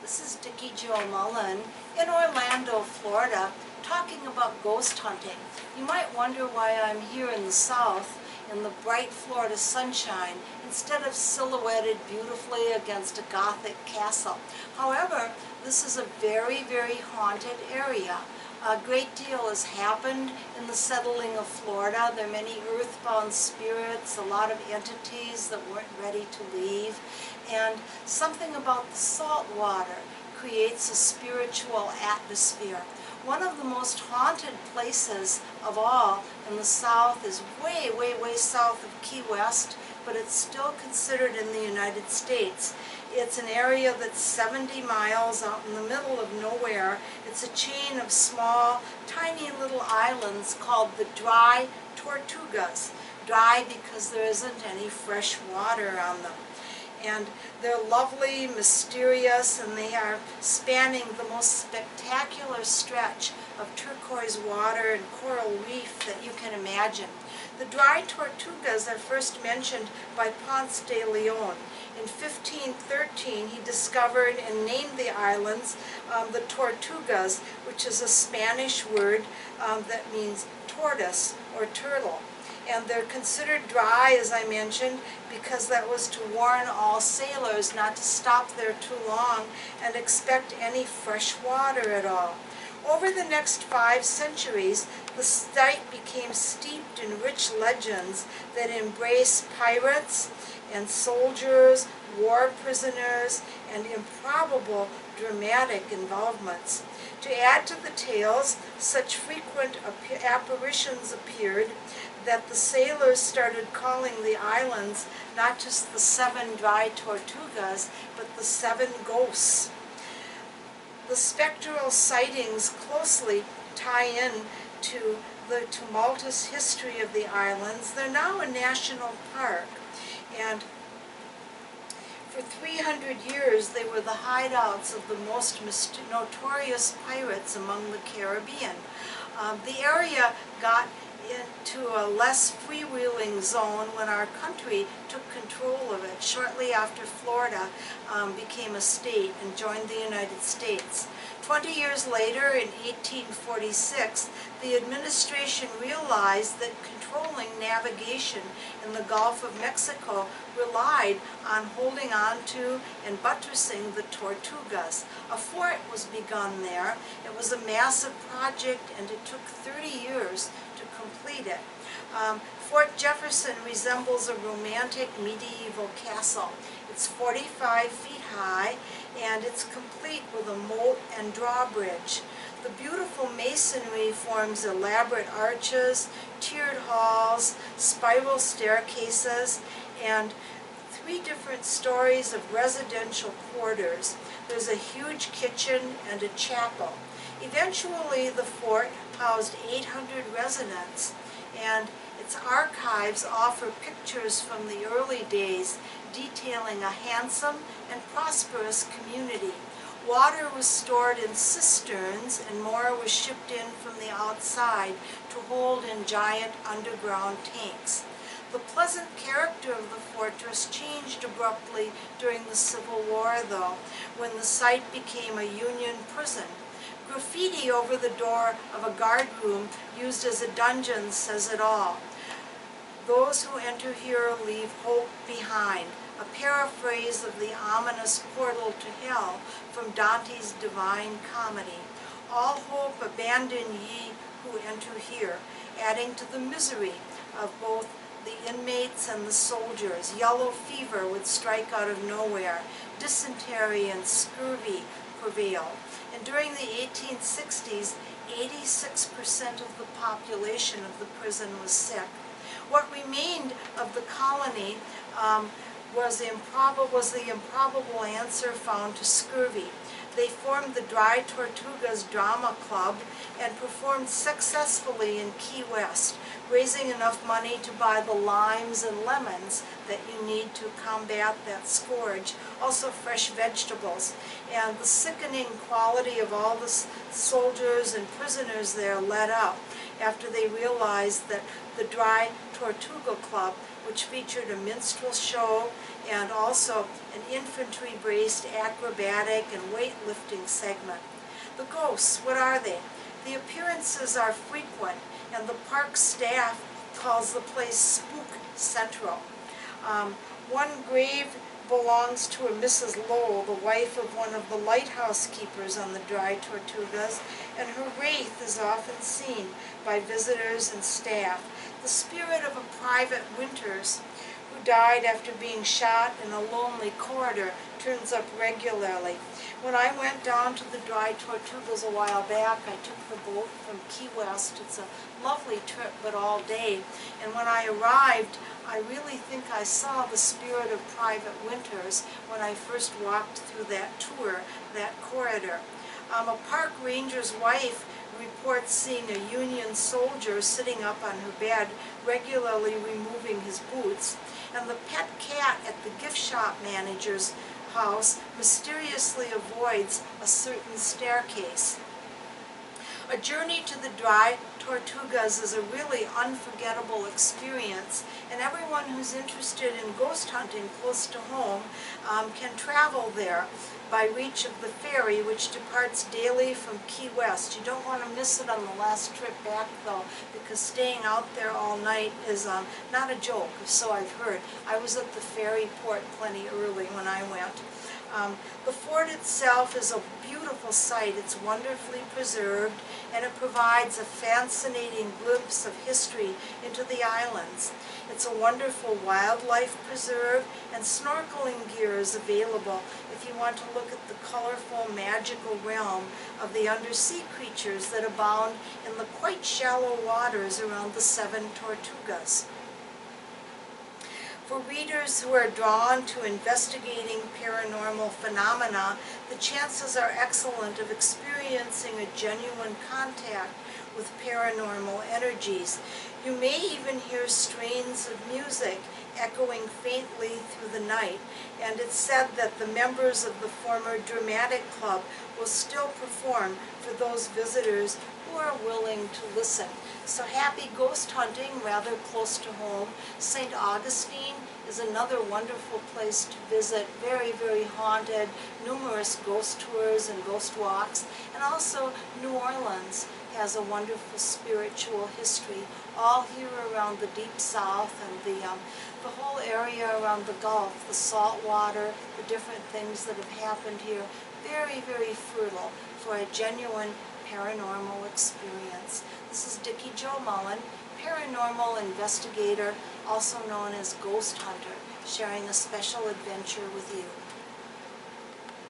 This is Dikki Mullen in Orlando, Florida, talking about ghost hunting. You might wonder why I'm here in the south in the bright Florida sunshine instead of silhouetted beautifully against a Gothic castle. However, this is a very, very haunted area. A great deal has happened in the settling of Florida. There are many earthbound spirits, a lot of entities that weren't ready to leave, and something about the salt water creates a spiritual atmosphere. One of the most haunted places of all in the south is way, way, way south of Key West, but it's still considered in the United States. It's an area that's 70 miles out in the middle of nowhere. It's a chain of small, tiny little islands called the Dry Tortugas. Dry because there isn't any fresh water on them. And they're lovely, mysterious, and they are spanning the most spectacular stretch of turquoise water and coral reef that you can imagine. The Dry Tortugas are first mentioned by Ponce de Leon. In 1513, he discovered and named the islands the Tortugas, which is a Spanish word that means tortoise or turtle. And they're considered dry, as I mentioned, because that was to warn all sailors not to stop there too long and expect any fresh water at all. Over the next 5 centuries, the site became steeped in rich legends that embrace pirates and soldiers, war prisoners, and improbable dramatic involvements. To add to the tales, such frequent apparitions appeared that the sailors started calling the islands not just the 7 Dry Tortugas, but the 7 Ghosts. The spectral sightings closely tie in to the tumultuous history of the islands. They're now a national park, and for 300 years they were the hideouts of the most notorious pirates among the Caribbean. The area got into a less freewheeling zone when our country took control of it shortly after Florida became a state and joined the United States. 20 years later, in 1846, the administration realized that controlling navigation in the Gulf of Mexico relied on holding on to and buttressing the Tortugas. A fort was begun there. It was a massive project, and it took 30 years to complete it. Fort Jefferson resembles a romantic medieval castle. It's 45 feet high, and it's complete with a moat and drawbridge. The beautiful masonry forms elaborate arches, tiered halls, spiral staircases, and 3 different stories of residential quarters. There's a huge kitchen and a chapel. Eventually, the fort housed 800 residents, and its archives offer pictures from the early days detailing a handsome and prosperous community. Water was stored in cisterns, and more was shipped in from the outside to hold in giant underground tanks. The pleasant character of the fortress changed abruptly during the Civil War, though, when the site became a Union prison. Graffiti over the door of a guard room used as a dungeon says it all. Those who enter here leave hope behind, a paraphrase of the ominous portal to hell from Dante's Divine Comedy. All hope abandon ye who enter here, adding to the misery of both the inmates and the soldiers. Yellow fever would strike out of nowhere. Dysentery and scurvy prevailed. And during the 1860s, 86% of the population of the prison was sick. What remained of the colony was the improbable answer found to scurvy. They formed the Dry Tortugas Drama Club and performed successfully in Key West, raising enough money to buy the limes and lemons that you need to combat that scourge, also fresh vegetables. And the sickening quality of all the soldiers and prisoners there let up after they realized that the Dry Tortuga Club, which featured a minstrel show and also an infantry-braced acrobatic and weightlifting segment. The ghosts, what are they? The appearances are frequent, and the park staff calls the place Spook Central. One grave belongs to a Mrs. Lowell, the wife of one of the lighthouse keepers on the Dry Tortugas, and her wraith is often seen by visitors and staff. The spirit of a Private Winters, who died after being shot in a lonely corridor, turns up regularly. When I went down to the Dry Tortugas a while back, I took the boat from Key West. It's a lovely trip, but all day. And when I arrived, I really think I saw the spirit of Private Winters when I first walked through that tour, that corridor. A park ranger's wife reports seeing a Union soldier sitting up on her bed, regularly removing his boots, and the pet cat at the gift shop manager's house mysteriously avoids a certain staircase. A journey to the Dry Tortugas is a really unforgettable experience, and everyone who's interested in ghost hunting close to home can travel there by reach of the ferry, which departs daily from Key West. You don't want to miss it on the last trip back, though, because staying out there all night is not a joke, so I've heard. I was at the ferry port plenty early when I went. The fort itself is a beautiful sight. It's wonderfully preserved, and it provides a fascinating glimpse of history into the islands. It's a wonderful wildlife preserve, and snorkeling gear is available if you want to look at the colorful, magical realm of the undersea creatures that abound in the quite shallow waters around the 7 Tortugas. For readers who are drawn to investigating paranormal phenomena, the chances are excellent of experiencing a genuine contact with paranormal energies. You may even hear strains of music echoing faintly through the night, and it's said that the members of the former dramatic club will still perform for those visitors who are willing to listen. So happy ghost hunting rather close to home. St. Augustine is another wonderful place to visit, very, very haunted, numerous ghost tours and ghost walks, and also New Orleans has a wonderful spiritual history, all here around the Deep South and the whole area around the Gulf, the salt water, the different things that have happened here, very, very fertile for a genuine paranormal experience. This is Dikki Jo Mullen, paranormal investigator, also known as Ghost Hunter, sharing a special adventure with you.